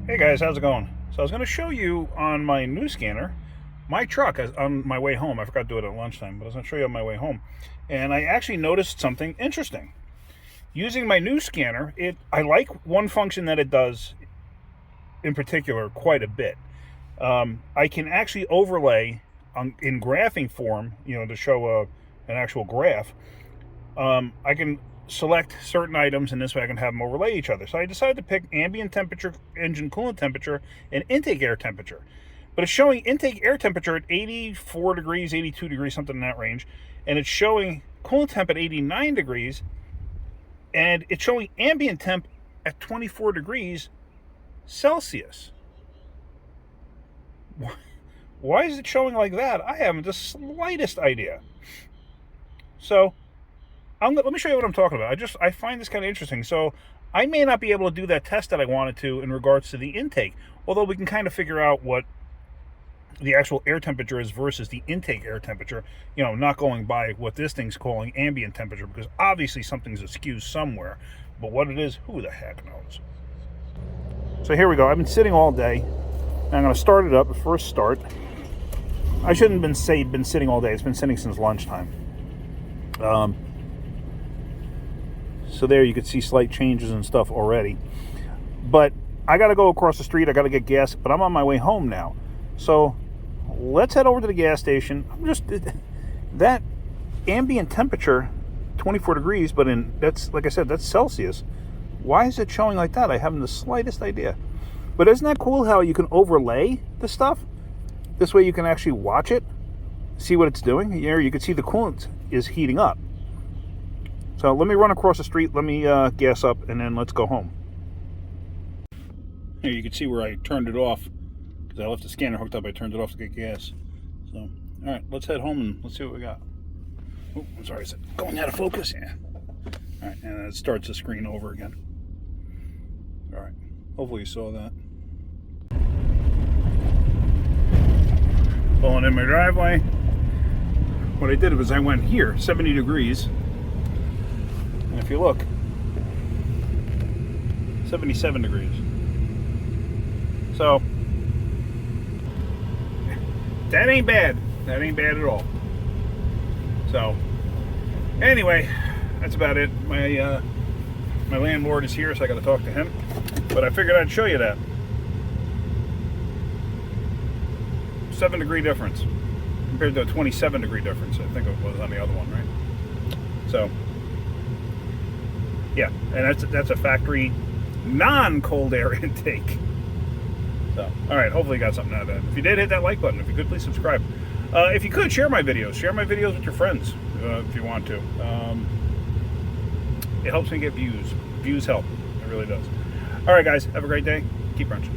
Hey guys, how's it going? So I was going to show you on my new scanner, my truck on my way home. I forgot to do it at lunchtime, but I was going to show you on my way home. And I actually noticed something interesting. Using my new scanner, I like one function that it does in particular quite a bit. I can actually overlay in graphing form, to show an actual graph. I can select certain items, and this way I can have them overlay each other. So I decided to pick ambient temperature, engine coolant temperature, and intake air temperature. But it's showing intake air temperature at 84 degrees, 82 degrees, something in that range. And it's showing coolant temp at 89 degrees. And it's showing ambient temp at 24 degrees Celsius. Why is it showing like that? I haven't the slightest idea. So let me show you what I'm talking about. I find this kind of interesting. So I may not be able to do that test that I wanted to in regards to the intake, although we can kind of figure out what the actual air temperature is versus the intake air temperature, not going by what this thing's calling ambient temperature, because obviously something's askew somewhere, but what it is, who the heck knows? So here we go. I've been sitting all day, and I'm going to start it up. The first start. I shouldn't have been sitting all day. It's been sitting since lunchtime. So there you can see slight changes and stuff already. But I got to go across the street. I got to get gas, but I'm on my way home now. So let's head over to the gas station. That ambient temperature, 24 degrees, but that's, like I said, that's Celsius. Why is it showing like that? I haven't the slightest idea. But isn't that cool how you can overlay the stuff? This way you can actually watch it, see what it's doing. Here you can see the coolant is heating up. So let me run across the street, let me gas up, and then let's go home. Here you can see where I turned it off, because I left the scanner hooked up. I turned it off to get gas. So, all right, let's head home and let's see what we got. Oh, I'm sorry, is it going out of focus? Yeah. All right, and it starts the screen over again. All right, hopefully you saw that. Pulling in my driveway. What I did was I went here, 70 degrees. And if you look, 77 degrees. So, that ain't bad. That ain't bad at all. So, anyway, that's about it. My landlord is here, so I got to talk to him. But I figured I'd show you that. 7-degree difference compared to a 27-degree difference. I think it was on the other one, right? So, yeah, and that's a factory non-cold air intake. So, all right, hopefully you got something out of that. If you did, hit that like button. If you could, please subscribe. If you could, share my videos. Share my videos with your friends if you want to. It helps me get views. Views help. It really does. All right, guys, have a great day. Keep wrenching.